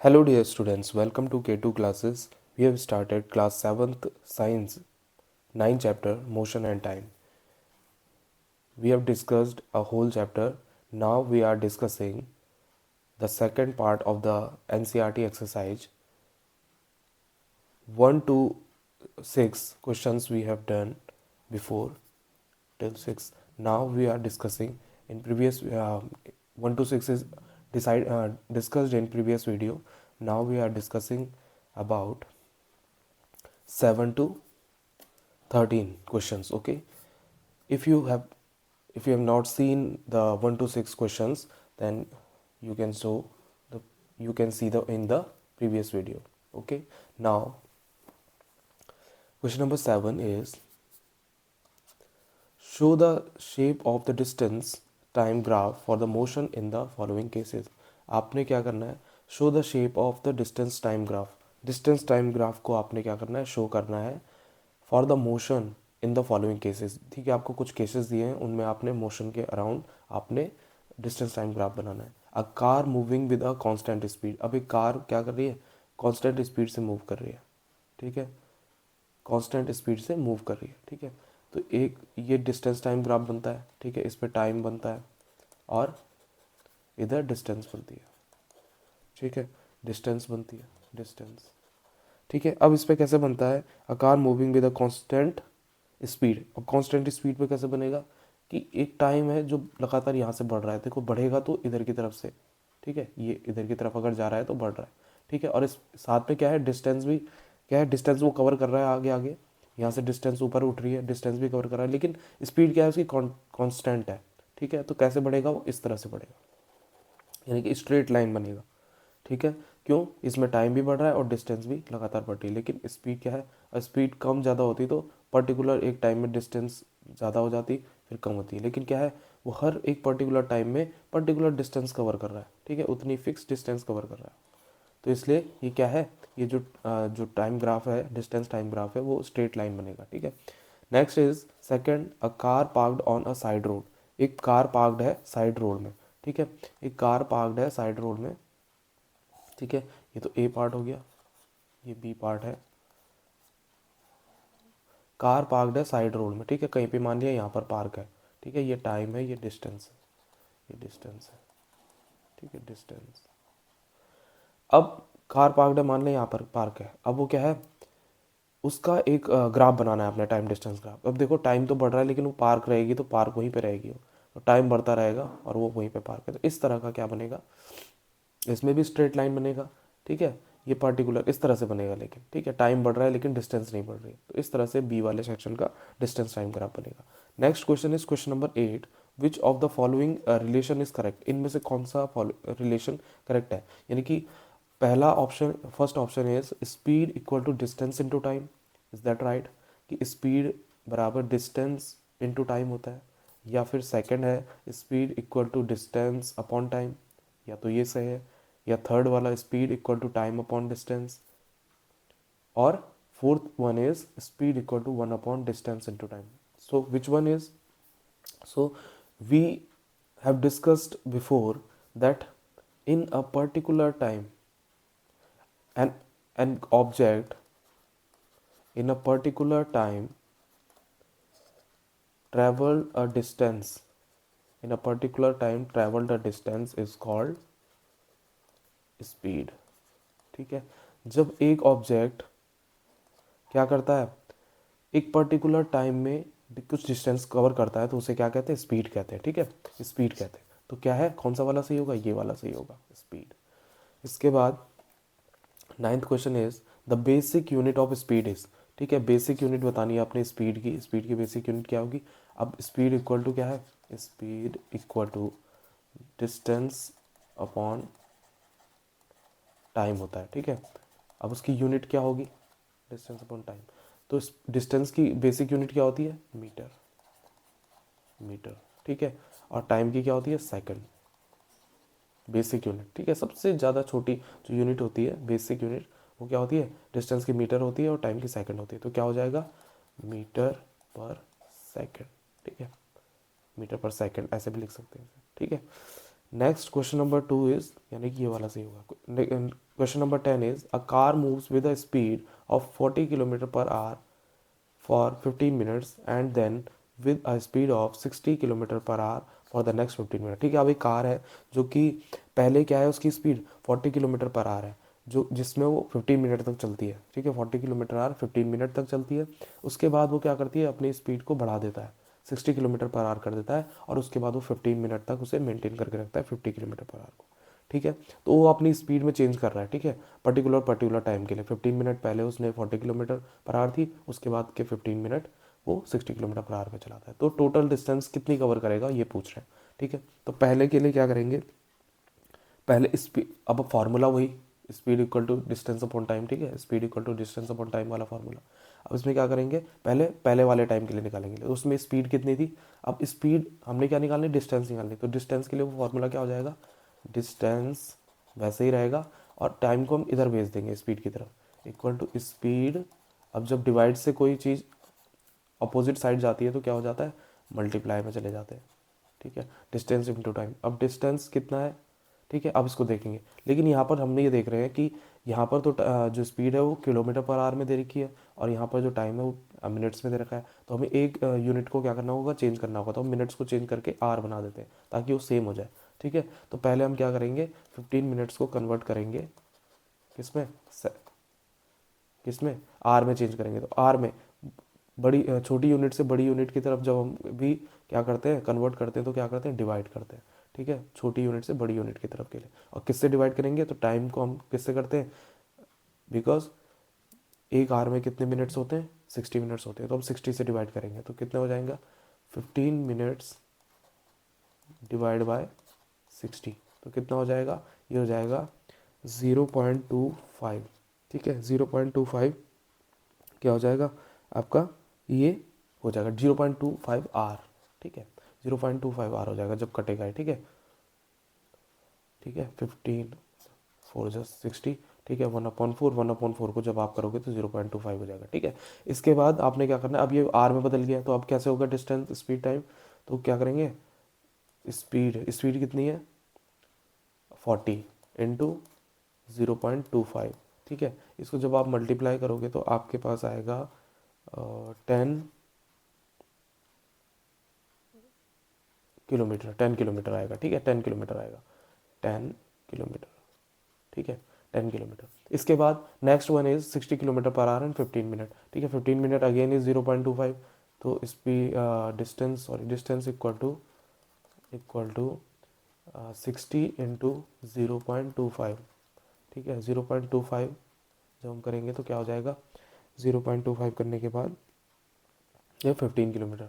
Hello dear students, welcome to K2 classes. We have started class 7th science 9 chapter motion and time. We have discussed a whole chapter. Now we are discussing the second part of the NCERT exercise. 1 to 6 questions we have done before till 6. Now we are discussing in previous 1 to 6 is discussed in previous video. Now we are discussing about 7 to 13 questions. Okay, if you have not seen the 1 to 6 questions, then you can see the in the previous video. Okay, now question number 7 is show the shape of the distance time graph for the motion in the following cases. आपने क्या करना है, show the shape of the distance time graph को आपने क्या करना है, show करना है for the motion in the following cases. ठीक है, आपको कुछ केसेस दिए हैं, उनमें आपने मोशन के अराउंड आपने डिस्टेंस टाइम ग्राफ बनाना है. A car moving with a constant speed. अब एक कार क्या कर रही है, कांस्टेंट स्पीड से मूव कर रही है. ठीक है, कांस्टेंट स्पीड से मूव कर रही है. ठीक है, तो एक ये डिस्टेंस टाइम ग्राफ बनता है. ठीक है, इस पे टाइम बनता है और इधर डिस्टेंस बनती है. ठीक है, डिस्टेंस बनती है, डिस्टेंस. ठीक है, अब इस पे कैसे बनता है, a car moving with a constant speed. अब कांस्टेंट स्पीड पे कैसे बनेगा कि एक टाइम है जो लगातार यहाँ से बढ़ रहा है. देखो, बढ़ेगा तो इधर की तरफ से. ठीक है, ये इधर की तरफ अगर जा रहा है तो बढ़ रहा है. ठीक है, और इस साथ में क्या है, डिस्टेंस भी क्या है, डिस्टेंस वो कवर कर रहा है आगे आगे. यहाँ से डिस्टेंस ऊपर उठ रही है, डिस्टेंस भी कवर कर रहा है, लेकिन स्पीड क्या है उसकी, कांस्टेंट है. ठीक है, तो कैसे बढ़ेगा वो, इस तरह से बढ़ेगा, यानी कि स्ट्रेट लाइन बनेगा. ठीक है, क्यों, इसमें टाइम भी बढ़ रहा है और डिस्टेंस भी लगातार बढ़ रही है. लेकिन स्पीड क्या है, स्पीड कम ज़्यादा होती तो पर्टिकुलर एक टाइम में डिस्टेंस ज़्यादा हो जाती, फिर कम होती है. लेकिन क्या है, वो हर एक पर्टिकुलर टाइम में पर्टिकुलर डिस्टेंस कवर कर रहा है. ठीक है, उतनी फिक्स डिस्टेंस कवर कर रहा है. तो इसलिए ये क्या है, ये जो टाइम ग्राफ है, डिस्टेंस टाइम ग्राफ है, वो स्ट्रेट लाइन बनेगा. ठीक है, next is second, a car parked on a side road. एक कार पार्क्ड है साइड रोड में. ठीक है, एक कार पार्क्ड है साइड रोड में. ठीक है, ये तो ए पार्ट हो गया, ये बी पार्ट है. कार पार्क्ड है साइड रोड में. ठीक है, कहीं पे मान लिया यहाँ पर पार्क है. ठीक है, ये टाइम है, ये डिस्टेंस है, ये डिस्टेंस है. ठीक है, डिस्टेंस. अब कार पार्क्ड है, मान लें यहाँ पर पार्क है. अब वो क्या है, उसका एक ग्राफ बनाना है अपने, टाइम डिस्टेंस ग्राफ. अब देखो, टाइम तो बढ़ रहा है लेकिन वो पार्क रहेगी तो पार्क वहीं पे रहेगी, तो टाइम बढ़ता रहेगा और वो वहीं पे पार्क है. तो इस तरह का क्या बनेगा, इसमें भी स्ट्रेट लाइन बनेगा. ठीक है, ये पर्टिकुलर इस तरह से बनेगा, लेकिन ठीक है, टाइम बढ़ रहा है लेकिन डिस्टेंस नहीं बढ़ रही. तो इस तरह से बी वाले सेक्शन का डिस्टेंस टाइम ग्राफ बनेगा. Next question is question number 8, which of the following relation is correct. इनमें से कौन सा रिलेशन करेक्ट है, यानी कि पहला option, first option is speed equal to distance into time. Is that right, कि स्पीड बराबर डिस्टेंस इनटू टाइम होता है. या फिर सेकंड है speed equal to distance upon time, या तो ये सही है. या थर्ड वाला speed equal to time upon distance. और fourth one is speed equal to one upon distance into time. So which one is, so we have discussed before that in a particular time an object in a particular time traveled a distance, in a particular time traveled a distance is called speed. ठीक है, जब एक object क्या करता है, एक particular time में कुछ डिस्टेंस कवर करता है, तो उसे क्या कहते हैं, स्पीड कहते हैं. ठीक है, स्पीड कहते हैं. तो क्या है, कौन सा वाला सही होगा, ये वाला सही होगा, स्पीड. इसके बाद ninth question is the basic unit of speed is. ठीक है, बेसिक यूनिट बतानी है आपने स्पीड की. स्पीड की बेसिक यूनिट क्या होगी. अब स्पीड इक्वल टू क्या है, speed equal to distance upon time होता है. ठीक है, अब उसकी यूनिट क्या होगी, डिस्टेंस अपॉन टाइम. तो डिस्टेंस की बेसिक यूनिट क्या होती है, मीटर, मीटर. ठीक है, और टाइम की क्या होती है, सेकंड, बेसिक यूनिट. ठीक है, सबसे ज़्यादा छोटी जो यूनिट होती है बेसिक यूनिट, वो क्या होती है, डिस्टेंस की मीटर होती है और टाइम की सेकंड होती है. तो क्या हो जाएगा, मीटर पर सेकंड. ठीक है, मीटर पर सेकंड ऐसे भी लिख सकते हैं. ठीक है, नेक्स्ट क्वेश्चन नंबर 2 इज, यानी कि ये वाला सही होगा. Question number 10 is a car moves with a speed of 40 km per hour for 15 minutes and then with a speed of 60 km per hour for the next 15 minutes। ठीक है, अब एक कार है जो कि पहले क्या है, उसकी स्पीड 40 किलोमीटर पर आवर है, जो जिसमें वो 15 मिनट तक चलती है। ठीक है, 40 किलोमीटर आवर 15 मिनट तक चलती है। उसके बाद वो क्या करती है, अपनी स्पीड को बढ़ा देता है, 60 किलोमीटर पर आवर कर देता है, और उसके बाद वो 15 मिनट तक उसे मेंटेन करके रखता है 50 किलोमीटर पर आवर को। ठीक है, तो वो अपनी स्पीड में चेंज कर रहा है। ठीक है, पर्टिकुलर टाइम के लिए 15 मिनट पहले उसने 40 किलोमीटर पर आवर थी, उसके बाद के 15 मिनट वो 60 किलोमीटर पर आवर पे चलाता है। तो टोटल डिस्टेंस कितनी कवर करेगा ये पूछ रहे हैं। ठीक है, तो पहले के लिए क्या करेंगे, पहले स्पीड, अब फार्मूला वही, speed equal to distance upon time. ठीक है, speed equal to distance upon time वाला फार्मूला। अब इसमें क्या करेंगे, पहले पहले वाले टाइम के लिए निकालेंगे, तो उसमें स्पीड कितनी थी। अब स्पीड हमने क्या निकालनी, डिस्टेंस निकालनी, तो डिस्टेंस के लिए वो फार्मूला क्या हो जाएगा, डिस्टेंस वैसे ही रहेगा और टाइम को हम इधर भेज देंगे स्पीड की तरफ, इक्वल टू स्पीड। अब जब डिवाइड से कोई चीज़ अपोजिट साइड जाती है तो क्या हो जाता है, मल्टीप्लाई में चले जाते हैं। ठीक है, डिस्टेंस इनटू टाइम। अब डिस्टेंस कितना है, ठीक है, अब इसको देखेंगे, लेकिन यहाँ पर हमने ये देख रहे हैं कि यहाँ पर तो जो स्पीड है वो किलोमीटर पर आवर में दे रखी है, और यहाँ पर जो टाइम है वो मिनट्स में दे रखा है। तो हमें एक यूनिट को क्या करना होगा, चेंज करना होगा, तो हम मिनट्स को चेंज करके आर बना देते हैं ताकि वो सेम हो जाए। ठीक है, तो पहले हम क्या करेंगे, 15 मिनट्स को कन्वर्ट करेंगे किसमें, किसमें, आर में चेंज करेंगे। तो आर में बड़ी छोटी यूनिट से बड़ी यूनिट की तरफ जब हम भी क्या करते हैं, कन्वर्ट करते हैं, तो क्या करते हैं, डिवाइड करते हैं। ठीक है, छोटी यूनिट से बड़ी यूनिट की तरफ के लिए। और किससे डिवाइड करेंगे, तो टाइम को हम किससे करते हैं, बिकॉज एक आवर में कितने मिनट्स होते हैं, 60 मिनट्स होते हैं, तो हम 60 से डिवाइड करेंगे तो कितने हो जाएगा, 15 मिनट्स डिवाइड बाय 60, तो कितना हो जाएगा, ये हो जाएगा 0.25। ठीक है, 0.25 क्या हो जाएगा आपका, ये हो जाएगा 0.25 आर। ठीक है, 0.25 आर हो जाएगा जब कटेगा है। ठीक है, ठीक है, 15 4 जस्ट 60। ठीक है, 1/4 को जब आप करोगे तो 0.25 हो जाएगा। ठीक है, इसके बाद आपने क्या करना है, अब ये आर में बदल गया, तो अब कैसे होगा डिस्टेंस स्पीड टाइम, तो क्या करेंगे, स्पीड स्पीड कितनी है 40 इंटू 0.25। ठीक है, इसको जब आप मल्टीप्लाई करोगे तो आपके पास आएगा 10 किलोमीटर आएगा। ठीक है, 10 किलोमीटर आएगा, 10 किलोमीटर। ठीक है, 10 किलोमीटर। इसके बाद next one is 60 kilometre per hour and 15 minute. ठीक है, 15 मिनट अगेन इज 0.25, तो speed distance equal to 60 into 0.25। ठीक है, 0.25 जब हम करेंगे तो क्या हो जाएगा, 0.25 करने के बाद ये 15 किलोमीटर,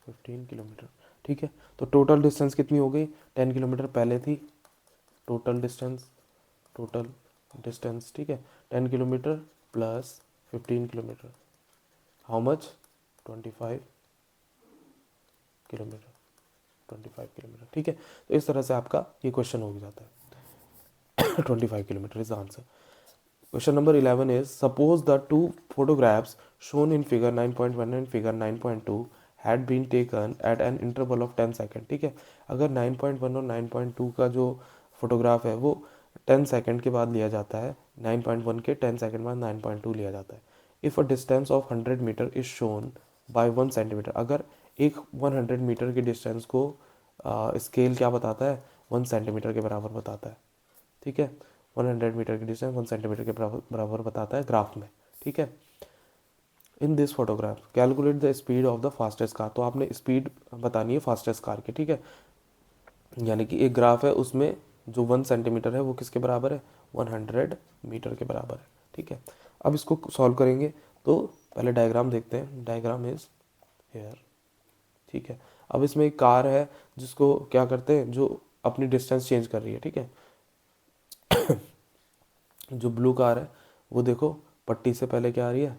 15 किलोमीटर। ठीक है, तो टोटल डिस्टेंस कितनी हो गई, 10 किलोमीटर पहले थी, टोटल डिस्टेंस। ठीक है, 10 kilometre plus 15 kilometre, how much, 25 kilometre, 25 kilometre. ठीक है, तो इस तरह से आपका ये क्वेश्चन हो जाता है। 25 kilometre is the answer. Question number 11 is suppose the two photographs shown in figure 9.1 and figure 9.2 had been taken at an interval of 10 second. ठीक है, अगर 9.1 और 9.2 का जो फोटोग्राफ है वो 10 सेकेंड के बाद लिया जाता है, 9.1 के 10 सेकेंड बाद 9.2 लिया जाता है। If a distance of 100 metre is shown by 1 centimetre, अगर एक 100 मीटर की डिस्टेंस को स्केल क्या बताता है, 1 सेंटीमीटर के बराबर बताता है। ठीक है, 100 मीटर की डिस्टेंस 1 सेंटीमीटर के बराबर बताता है ग्राफ में। ठीक है, in this photograph calculate the speed of the fastest car, तो आपने स्पीड बतानी है फास्टेस्ट कार की। ठीक है, यानी कि एक ग्राफ है उसमें जो 1 सेंटीमीटर है वो किसके बराबर है, 100 मीटर के बराबर है। ठीक है, अब इसको सॉल्व करेंगे तो पहले डायग्राम देखते हैं, डायग्राम इज हेयर। ठीक है, अब इसमें एक कार है जिसको क्या करते हैं, जो अपनी डिस्टेंस चेंज कर रही है। ठीक है, जो ब्लू कार है वो देखो पट्टी से पहले क्या आ रही है,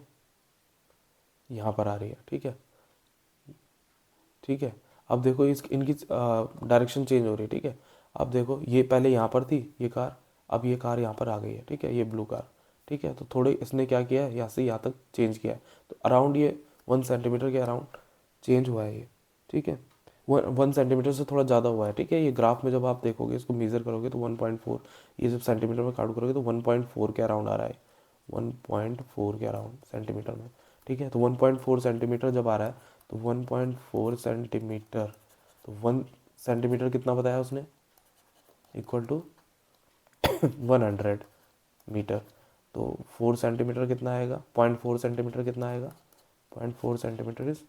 यहाँ पर आ रही है। ठीक है, ठीक है, अब देखो इस इनकी डायरेक्शन चेंज हो रही है। ठीक है, अब देखो ये पहले यहाँ पर थी ये कार, अब ये कार यहाँ पर आ गई है। ठीक है, ये ब्लू कार। ठीक है, तो थोड़े इसने क्या किया है, यहाँ से यहाँ तक चेंज किया है, तो अराउंड ये 1 सेंटीमीटर के अराउंड चेंज हुआ है ये। ठीक है, वन सेंटीमीटर से थोड़ा ज़्यादा हुआ है, ठीक है। ये ग्राफ में जब आप देखोगे, इसको मेज़र करोगे तो 1.4, ये जब सेंटीमीटर में काउंट करोगे तो 1.4 के अराउंड आ रहा है, 1.4 के अराउंड सेंटीमीटर में, ठीक है। तो 1.4 सेंटीमीटर जब आ रहा है, तो 1.4 सेंटीमीटर, तो 1 सेंटीमीटर कितना बताया उसने, इक्वल टू 100 मीटर। तो 4 सेंटीमीटर कितना आएगा, 0.4 सेंटीमीटर कितना आएगा, 0.4 सेंटीमीटर इज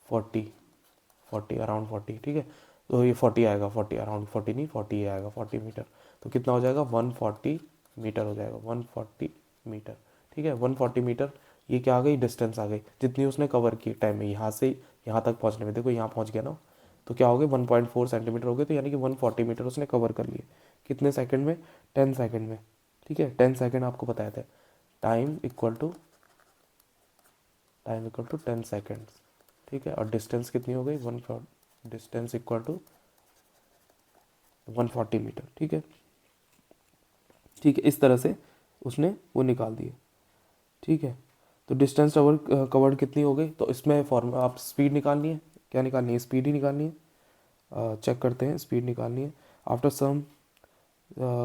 40 अराउंड 40, ठीक है। तो ये 40 आएगा, 40 अराउंड 40 नहीं, 40 आएगा, 40 मीटर। तो कितना हो जाएगा, 140 मीटर हो जाएगा, 140 मीटर, ठीक है। 140 मीटर, ये क्या आ गई, डिस्टेंस आ गई जितनी उसने कवर की टाइम में, यहाँ से यहाँ तक पहुँचने में। देखो यहाँ पहुँच गया ना, तो क्या हो गए, 1.4 सेंटीमीटर हो गए, तो यानी कि 140 मीटर उसने कवर कर लिए कितने सेकंड में, 10 सेकंड में, ठीक है। 10 सेकंड आपको बताया था। टाइम इक्वल टू 10 सेकेंड, ठीक है। और डिस्टेंस कितनी हो गई, डिस्टेंस इक्वल टू 140 मीटर, ठीक है। ठीक है, इस तरह से उसने वो निकाल दिए, ठीक है। तो डिस्टेंस कवर्ड कितनी हो गई, तो इसमें फॉर्मूला आप स्पीड निकालनी है, क्या निकालनी है, स्पीड ही निकालनी है। चेक करते हैं, स्पीड निकालनी है। After some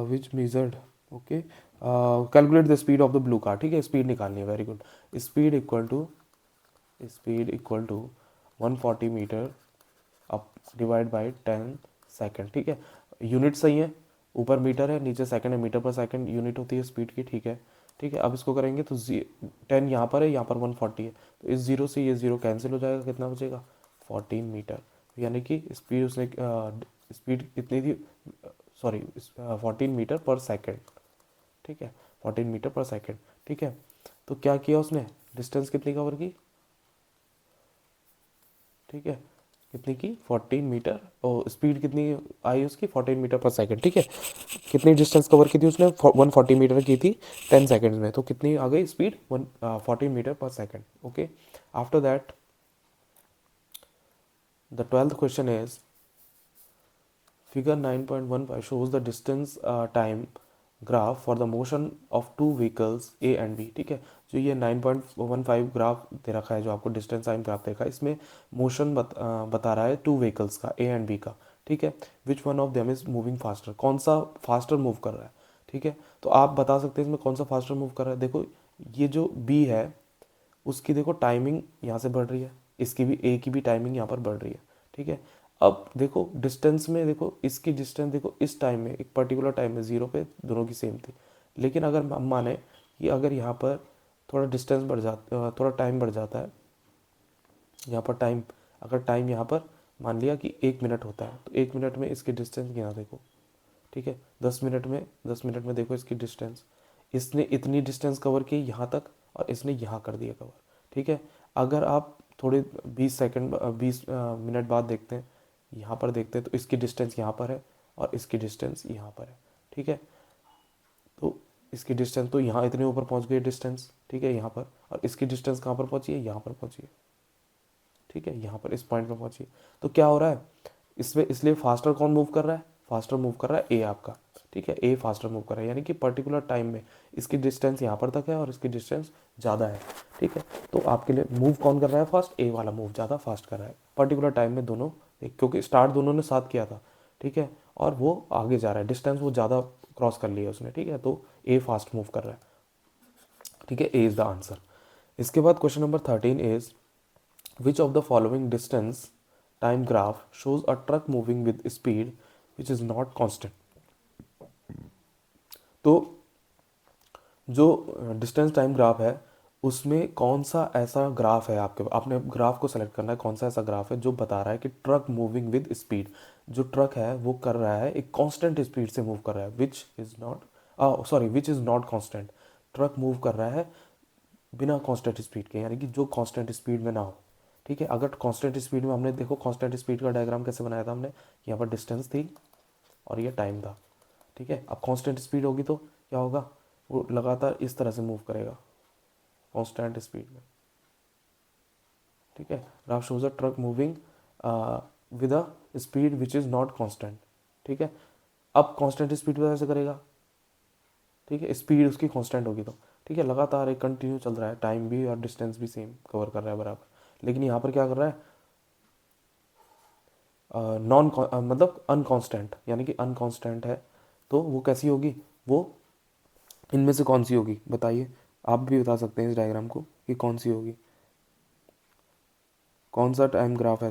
which measured, okay, calculate the speed of the blue car, ठीक है। स्पीड निकालनी है, very good. Speed equal to 140 metre up divide by 10 second, ठीक है। यूनिट सही है, ऊपर मीटर है, नीचे सेकंड है, मीटर पर सेकंड यूनिट होती है स्पीड की, ठीक है। ठीक है, अब इसको करेंगे तो 10 यहाँ पर है, यहाँ पर 140 है, तो इस जीरो से ये जीरो कैंसिल हो जाएगा, कितना बचेगा, 14 मीटर। यानी कि स्पीड उसने स्पीड कितनी थी, सॉरी 14 मीटर पर सेकेंड, ठीक है, 14 मीटर पर सेकेंड, ठीक है। तो क्या किया उसने, डिस्टेंस कितनी कवर की, ठीक है, कितनी की, 14 मीटर, और स्पीड कितनी आई उसकी, 14 मीटर पर सेकेंड, ठीक है। कितनी डिस्टेंस कवर की थी उसने, 140 मीटर की थी 10 सेकेंड में, तो कितनी आ गई स्पीड, 14 मीटर पर second, okay. After that the 12th question is, figure 9.15 shows the distance time graph for the motion of two vehicles A and B, ठीक है। जो ये 9.15 ग्राफ दे रखा है, जो आपको डिस्टेंस टाइम ग्राफ देखा है, इसमें मोशन बता रहा है टू व्हीकल्स का, ए एंड बी का, ठीक है। Which one of them is moving faster, कौन सा फास्टर मूव कर रहा है, ठीक है। तो आप बता सकते हैं इसमें कौन सा फास्टर मूव कर रहा है। देखो ये जो बी है, उसकी देखो टाइमिंग यहाँ से बढ़ रही है, इसकी भी, ए की भी टाइमिंग यहाँ पर बढ़ रही है, ठीक है। अब देखो डिस्टेंस में, देखो इसकी डिस्टेंस, देखो इस टाइम में, एक पर्टिकुलर टाइम में जीरो पे दोनों की सेम थी। लेकिन अगर हम माने कि अगर यहाँ पर थोड़ा डिस्टेंस बढ़ जाता, थोड़ा टाइम बढ़ जाता है यहाँ पर, टाइम, अगर टाइम यहाँ पर मान लिया कि 1 मिनट होता है, तो 1 मिनट में इसकी डिस्टेंस यहाँ देखो, ठीक है। 10 मिनट में देखो इसकी डिस्टेंस, इसने इतनी डिस्टेंस कवर की यहाँ तक, और इसने यहाँ कर दिया कवर, ठीक है। अगर आप थोड़े 20 सेकंड 20 मिनट बाद देखते हैं, यहाँ पर देखते हैं, तो इसकी डिस्टेंस यहाँ पर है और इसकी डिस्टेंस यहाँ पर है, ठीक है। तो इसकी डिस्टेंस तो यहाँ इतने ऊपर पहुँच गई डिस्टेंस, ठीक है, यहाँ पर, और इसकी डिस्टेंस कहाँ पर पहुँची है, यहाँ पर पहुँची है, ठीक है, यहाँ पर इस पॉइंट पर पहुँची है। तो क्या हो रहा है इसमें, इसलिए फास्टर कौन मूव कर रहा है, फास्टर मूव कर रहा है ए आपका, ठीक है। ए फास्टर मूव कर रहा है, यानी कि पर्टिकुलर टाइम में इसकी डिस्टेंस यहाँ पर तक है और इसकी डिस्टेंस ज़्यादा है, ठीक है। तो आपके लिए मूव कौन कर रहा है फास्ट, ए वाला मूव ज़्यादा फास्ट कर रहा है पर्टिकुलर टाइम में, दोनों, क्योंकि स्टार्ट दोनों ने साथ किया था, ठीक है। और वो आगे जा रहा है, डिस्टेंस वो ज़्यादा क्रॉस कर लिया उसने, ठीक है। तो ए फास्ट मूव कर रहा है, ठीक है, ए इज़ द आंसर। इसके बाद question number 13 is, which of the following distance time graph shows a truck moving with speed which is not constant। तो जो डिस्टेंस टाइम ग्राफ है, उसमें कौन सा ऐसा ग्राफ है, आपके आपने ग्राफ को सेलेक्ट करना है, कौन सा ऐसा ग्राफ है जो बता रहा है कि ट्रक मूविंग विद स्पीड, जो ट्रक है वो कर रहा है एक कांस्टेंट स्पीड से मूव कर रहा है, which is not constant, truck move कर रहा है बिना कांस्टेंट स्पीड के, यानी कि जो कांस्टेंट स्पीड में ना हो, ठीक है। अगर कांस्टेंट स्पीड में, हमने देखो कांस्टेंट स्पीड का डायग्राम कैसे बनाया था हमने, यहाँ पर डिस्टेंस थी और ये टाइम था, ठीक है। अब कांस्टेंट स्पीड होगी तो क्या होगा, वो लगातार इस तरह से मूव करेगा कांस्टेंट स्पीड में, ठीक है। Graph shows a truck moving with a speed which is not constant, ठीक है। अब कांस्टेंट स्पीड पर ऐसे करेगा, ठीक है, स्पीड उसकी कांस्टेंट होगी तो, ठीक है, लगातार एक कंटिन्यू चल रहा है, टाइम भी और डिस्टेंस भी सेम कवर कर रहा है बराबर। लेकिन यहाँ पर क्या कर रहा है, नॉन मतलब अनकॉन्स्टेंट, यानी कि अनकॉन्स्टेंट है, तो वो कैसी होगी, वो इनमें से कौन सी होगी बताइए। आप भी बता सकते हैं इस डायग्राम को कि कौन सी होगी, कौन सा टाइम ग्राफ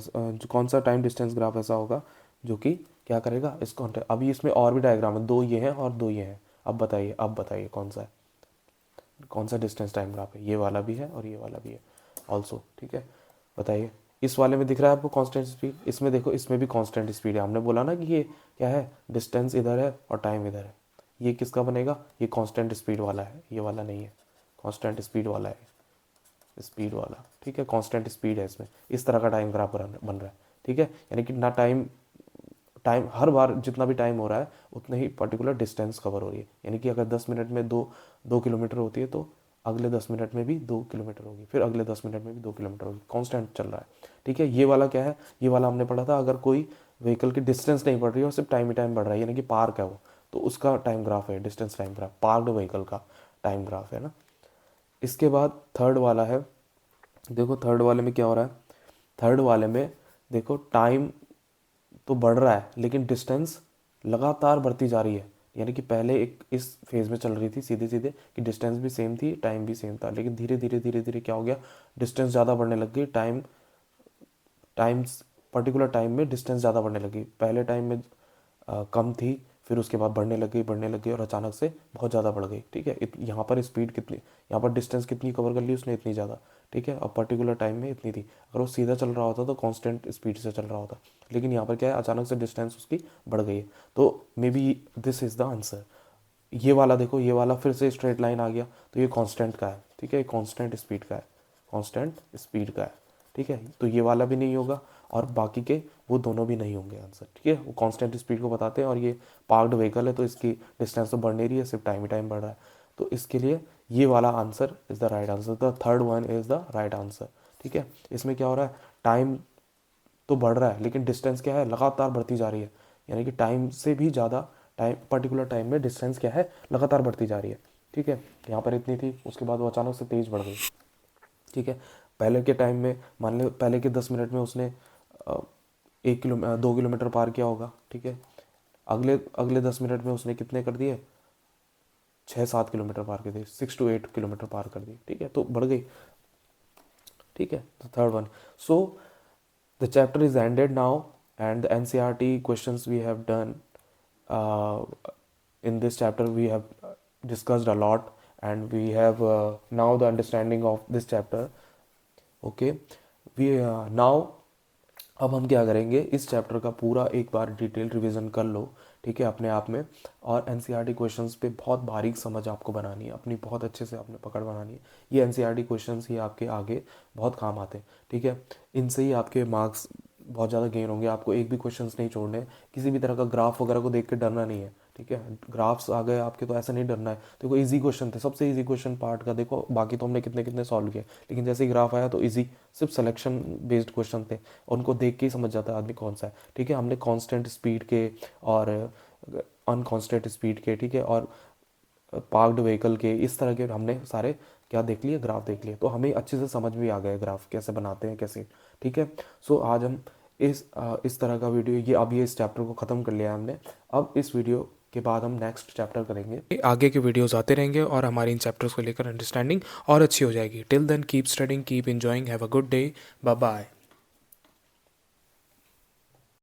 कौन सा टाइम डिस्टेंस ग्राफ ऐसा होगा जो कि क्या करेगा इस कॉन्टेक्ट। अभी इसमें और भी डायग्राम है, दो ये हैं और दो ये हैं। अब बताइए कौन सा है, कौन सा डिस्टेंस टाइम ग्राफ है। ये वाला भी है और ये वाला भी है ऑल्सो, ठीक है। बताइए, इस वाले में दिख रहा है आपको कांस्टेंट स्पीड, इसमें देखो इसमें भी कांस्टेंट स्पीड है। हमने बोला ना कि ये क्या है, डिस्टेंस इधर है और टाइम इधर है। ये किसका बनेगा, ये कांस्टेंट स्पीड वाला है, ये वाला नहीं है, कांस्टेंट स्पीड वाला है, स्पीड वाला, ठीक है। कांस्टेंट स्पीड है इसमें, इस तरह का टाइम ग्राफ बन रहा है, ठीक है। यानी कि ना टाइम टाइम हर बार जितना भी टाइम हो रहा है उतने ही पर्टिकुलर डिस्टेंस कवर हो रही है। यानी कि अगर 10 मिनट में 2 किलोमीटर होती है तो अगले 10 मिनट में भी 2 किलोमीटर होगी, फिर अगले 10 मिनट में भी 2 किलोमीटर होगी, कांस्टेंट चल रहा है, ठीक है। ये वाला क्या है, ये वाला हमने पढ़ा था, अगर कोई व्हीकल की डिस्टेंस नहीं बढ़ रही है और सिर्फ टाइम ही टाइम बढ़ रहा है, यानी कि पार्क है वो, तो उसका टाइम ग्राफ है distance time graph, parked vehicle का टाइम ग्राफ है ना। इसके बाद थर्ड वाला है, देखो थर्ड वाले में क्या हो रहा है, थर्ड वाले में देखो टाइम तो बढ़ रहा है लेकिन डिस्टेंस लगातार बढ़ती जा रही है। यानी कि पहले एक इस फेज में चल रही थी सीधे सीधे कि डिस्टेंस भी सेम थी, टाइम भी सेम था, लेकिन धीरे धीरे धीरे धीरे क्या हो गया, डिस्टेंस ज़्यादा बढ़ने लग गई, टाइम्स पर्टिकुलर टाइम में डिस्टेंस ज़्यादा बढ़ने लगी। पहले टाइम में कम थी, फिर उसके बाद बढ़ने लग गई और अचानक से बहुत ज़्यादा बढ़ गई, ठीक है। यहाँ पर स्पीड कितनी, यहाँ पर डिस्टेंस कितनी कवर कर ली उसने, इतनी ज़्यादा, ठीक है। और पर्टिकुलर टाइम में इतनी थी। अगर वो सीधा चल रहा होता तो कांस्टेंट स्पीड से चल रहा होता, लेकिन यहाँ पर क्या है, अचानक से डिस्टेंस उसकी बढ़ गई है। तो may be this is the answer. ये वाला देखो, ये वाला फिर से स्ट्रेट लाइन आ गया, तो ये कांस्टेंट का है, ठीक है, कांस्टेंट स्पीड का है, कांस्टेंट स्पीड का है, ठीक है। तो ये वाला भी नहीं होगा और बाकी के वो दोनों भी नहीं होंगे आंसर, ठीक है। वो कांस्टेंट स्पीड को बताते हैं और ये पार्क्ड व्हीकल है तो इसकी डिस्टेंस तो बढ़ नहीं रही है, सिर्फ टाइम ही टाइम बढ़ रहा है। तो इसके लिए ये वाला answer is the right answer, the third one is the right answer, ठीक है। इसमें क्या हो रहा है, टाइम तो बढ़ रहा है लेकिन डिस्टेंस क्या है, लगातार बढ़ती जा रही है। यानी कि टाइम से भी ज़्यादा टाइम, पर्टिकुलर टाइम में डिस्टेंस क्या है, लगातार बढ़ती जा रही है, ठीक है। यहाँ पर इतनी थी, उसके बाद वो अचानक से तेज़ बढ़ गई, ठीक है। पहले के टाइम में मान लो पहले के 10 मिनट में उसने 2 किलोमीटर पार किया होगा, ठीक है। अगले अगले 10 मिनट में उसने कितने कर दिए, 6-7 किलोमीटर पार कर दिए, 6 to 8 किलोमीटर पार कर दिए, ठीक है, तो बढ़ गई, ठीक है। तो third one, so the chapter is ended now and the NCRT questions we have done uh, in this chapter we have discussed a lot and we have now the understanding of this chapter, okay। we now अब हम क्या करेंगे, इस chapter का पूरा एक बार detail revision कर लो, ठीक है, अपने आप में। और एनसीईआरटी क्वेश्चंस पे बहुत बारीक समझ आपको बनानी है, अपनी बहुत अच्छे से आपने पकड़ बनानी है। ये एनसीईआरटी क्वेश्चंस ही आपके आगे बहुत काम आते हैं, ठीक है। इनसे ही आपके मार्क्स बहुत ज़्यादा गेन होंगे। आपको एक भी क्वेश्चंस नहीं छोड़ने, किसी भी तरह का ग्राफ वगैरह को देख के डरना नहीं है, ठीक है। ग्राफ्स आ गए आपके तो ऐसा नहीं डरना है। देखो इजी क्वेश्चन थे, सबसे इजी क्वेश्चन पार्ट का देखो, बाकी तो हमने कितने कितने सॉल्व किए, लेकिन जैसे ही ग्राफ आया तो इजी, सिर्फ सिलेक्शन बेस्ड क्वेश्चन थे, उनको देख के ही समझ जाता है आदमी कौन सा है, ठीक है। हमने कांस्टेंट स्पीड के और अनकांस्टेंट स्पीड के, ठीक है, और पार्क्ड व्हीकल के, इस तरह के हमने सारे क्या देख लिए, ग्राफ देख लिए, तो हमें अच्छे से समझ भी आ गया ग्राफ कैसे बनाते हैं कैसे, ठीक है। सो आज हम इस तरह का वीडियो, ये अब ये इस चैप्टर को ख़त्म कर लिया हमने। अब इस वीडियो के बाद हम नेक्स्ट चैप्टर करेंगे, आगे के वीडियोस आते रहेंगे और हमारी इन चैप्टर्स को लेकर अंडरस्टैंडिंग और अच्छी हो जाएगी। Till then keep studying, keep enjoying, have a good day, bye bye.